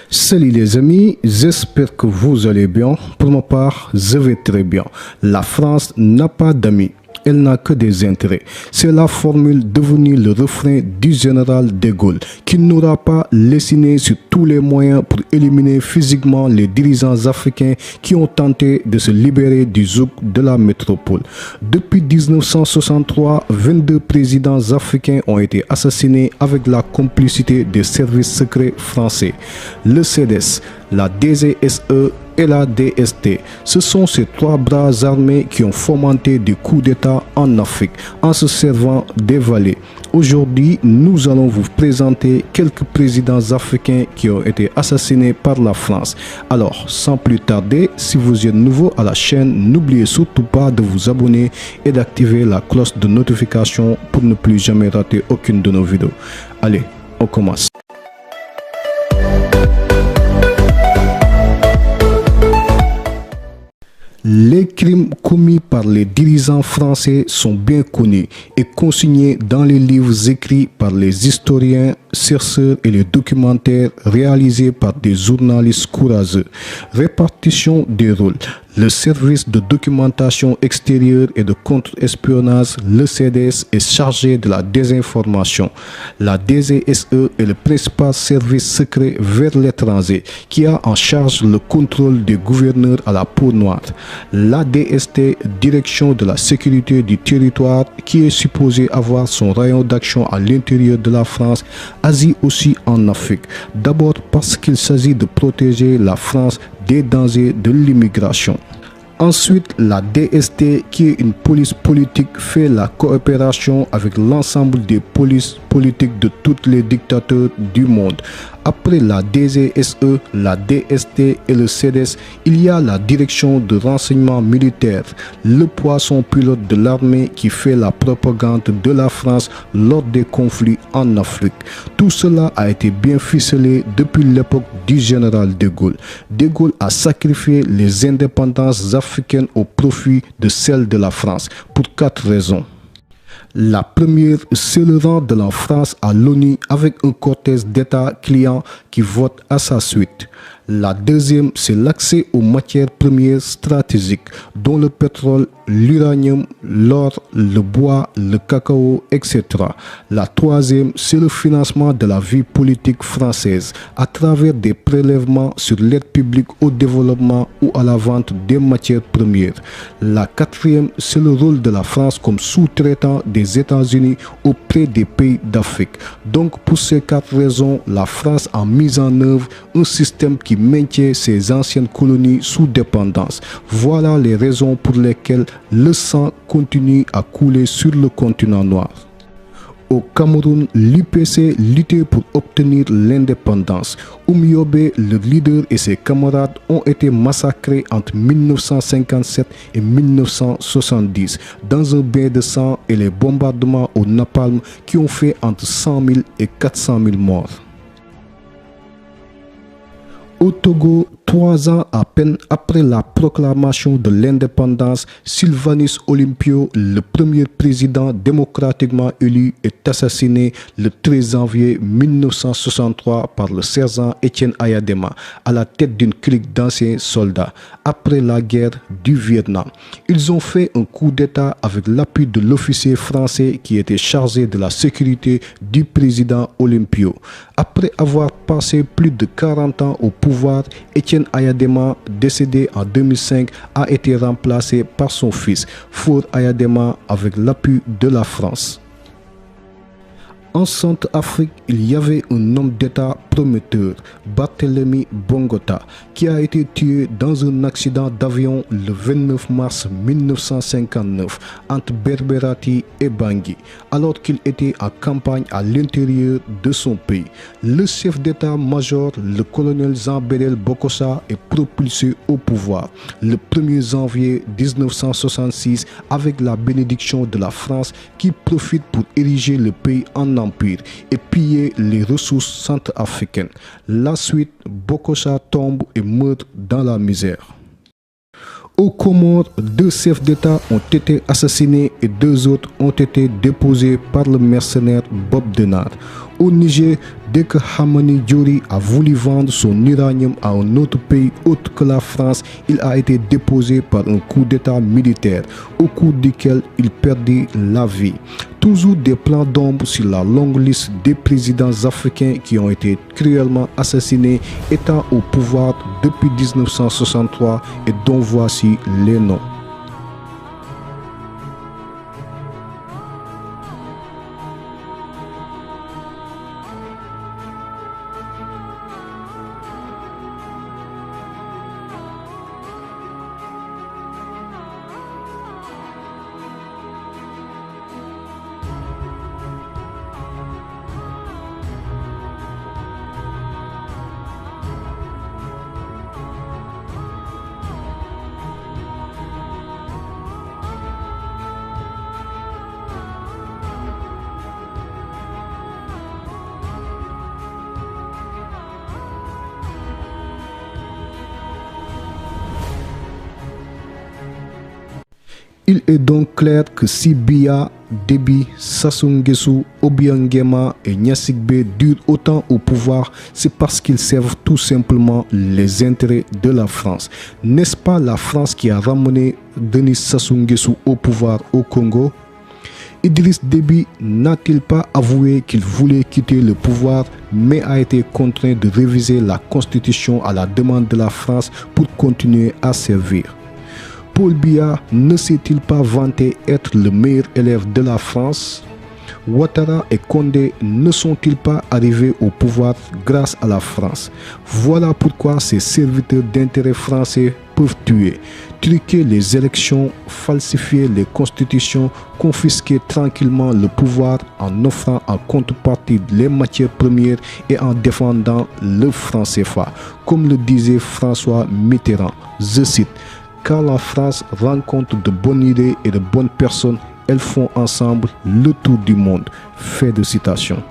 Salut les amis, j'espère que vous allez bien. Pour ma part, je vais très bien. La France n'a pas d'amis. Elle n'a que des intérêts. C'est la formule devenue le refrain du général de Gaulle, qui n'aura pas lésiné sur tous les moyens pour éliminer physiquement les dirigeants africains qui ont tenté de se libérer du joug de la métropole. Depuis 1963, 22 présidents africains ont été assassinés avec la complicité des services secrets français. Le CDS, la DGSE et la DST. Ce sont ces trois bras armés qui ont fomenté des coups d'État en Afrique en se servant des vallées. Aujourd'hui, nous allons vous présenter quelques présidents africains qui ont été assassinés par la France. Alors, sans plus tarder, si vous êtes nouveau à la chaîne, n'oubliez surtout pas de vous abonner et d'activer la cloche de notification pour ne plus jamais rater aucune de nos vidéos. Allez, on commence. Les crimes commis par les dirigeants français sont bien connus et consignés dans les livres écrits par les historiens, chercheurs et les documentaires réalisés par des journalistes courageux. Répartition des rôles. Le service de documentation extérieure et de contre-espionnage, le CDS, est chargé de la désinformation. La DGSE est le principal service secret vers l'étranger qui a en charge le contrôle des gouverneurs à la peau noire. La DST, direction de la sécurité du territoire, qui est supposée avoir son rayon d'action à l'intérieur de la France, agit aussi en Afrique. D'abord parce qu'il s'agit de protéger la France des dangers de l'immigration. Ensuite, la DST, qui est une police politique, fait la coopération avec l'ensemble des polices politiques de tous les dictateurs du monde. Après la DGSE, la DST et le CDS, il y a la direction de renseignement militaire, le poisson pilote de l'armée qui fait la propagande de la France lors des conflits en Afrique. Tout cela a été bien ficelé depuis l'époque du général de Gaulle. De Gaulle a sacrifié les indépendances africaines au profit de celles de la France pour 4 raisons. La première, c'est le rang de la France à l'ONU avec un cortège d'États clients qui votent à sa suite. La deuxième, c'est l'accès aux matières premières stratégiques, dont le pétrole, l'uranium, l'or, le bois, le cacao, etc. La troisième, c'est le financement de la vie politique française à travers des prélèvements sur l'aide publique au développement ou à la vente des matières premières. La quatrième, c'est le rôle de la France comme sous-traitant des États-Unis auprès des pays d'Afrique. Donc, pour ces 4 raisons, la France a mis en œuvre un système qui maintient ses anciennes colonies sous dépendance. Voilà les raisons pour lesquelles le sang continue à couler sur le continent noir. Au Cameroun, l'UPC luttait pour obtenir l'indépendance. Oumiobe, le leader, et ses camarades ont été massacrés entre 1957 et 1970 dans un bain de sang et les bombardements au napalm qui ont fait entre 100 000 et 400 000 morts. Au Togo, 3 ans à peine après la proclamation de l'indépendance, Sylvanus Olympio, le premier président démocratiquement élu, est assassiné le 13 janvier 1963 par le sergent Étienne Ayadema à la tête d'une clique d'anciens soldats après la guerre du Vietnam. Ils ont fait un coup d'État avec l'appui de l'officier français qui était chargé de la sécurité du président Olympio. Après avoir passé plus de 40 ans au pouvoir, Étienne Ayadema, décédé en 2005, a été remplacé par son fils, Faure Ayadema, avec l'appui de la France. En Centrafrique, il y avait un homme d'État prometteur, Barthélemy Bongota, qui a été tué dans un accident d'avion le 29 mars 1959 entre Berberati et Bangui, alors qu'il était en campagne à l'intérieur de son pays. Le chef d'état-major, le colonel Jean-Bédel Bokassa, est propulsé au pouvoir le 1er janvier 1966 avec la bénédiction de la France qui profite pour ériger le pays en empire et piller les ressources centrafricaines. La suite, Bokassa tombe et meurt dans la misère. Aux Comores, 2 chefs d'État ont été assassinés et 2 autres ont été déposés par le mercenaire Bob Denard. Au Niger, Dès que Hamani Diori a voulu vendre son uranium à un autre pays autre que la France, il a été déposé par un coup d'état militaire au cours duquel il perdit la vie. Toujours des plans d'ombre sur la longue liste des présidents africains qui ont été cruellement assassinés étant au pouvoir depuis 1963 et dont voici les noms. Il est donc clair que si Biya, Déby, Sassou Nguesso, Obiang Nguema et Gnassingbé durent autant au pouvoir, c'est parce qu'ils servent tout simplement les intérêts de la France. N'est-ce pas la France qui a ramené Denis Sassou Nguesso au pouvoir au Congo? Idriss Déby n'a-t-il pas avoué qu'il voulait quitter le pouvoir, mais a été contraint de réviser la Constitution à la demande de la France pour continuer à servir? Paul Biya ne s'est-il pas vanté être le meilleur élève de la France? Ouattara et Condé ne sont-ils pas arrivés au pouvoir grâce à la France? Voilà pourquoi ces serviteurs d'intérêt français peuvent tuer, truquer les élections, falsifier les constitutions, confisquer tranquillement le pouvoir en offrant en contrepartie les matières premières et en défendant le franc CFA. Comme le disait François Mitterrand, je cite: quand la France rencontre de bonnes idées et de bonnes personnes, elles font ensemble le tour du monde. Fin de citation.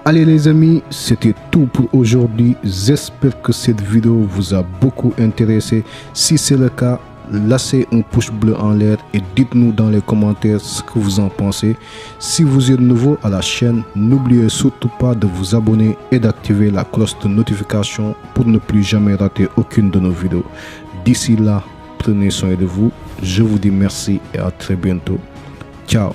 Allez les amis, c'était tout pour aujourd'hui. J'espère que cette vidéo vous a beaucoup intéressé. Si c'est le cas, lâchez un pouce bleu en l'air et dites-nous dans les commentaires ce que vous en pensez. Si vous êtes nouveau à la chaîne, n'oubliez surtout pas de vous abonner et d'activer la cloche de notification pour ne plus jamais rater aucune de nos vidéos. D'ici là, prenez soin de vous. Je vous dis merci et à très bientôt. Ciao.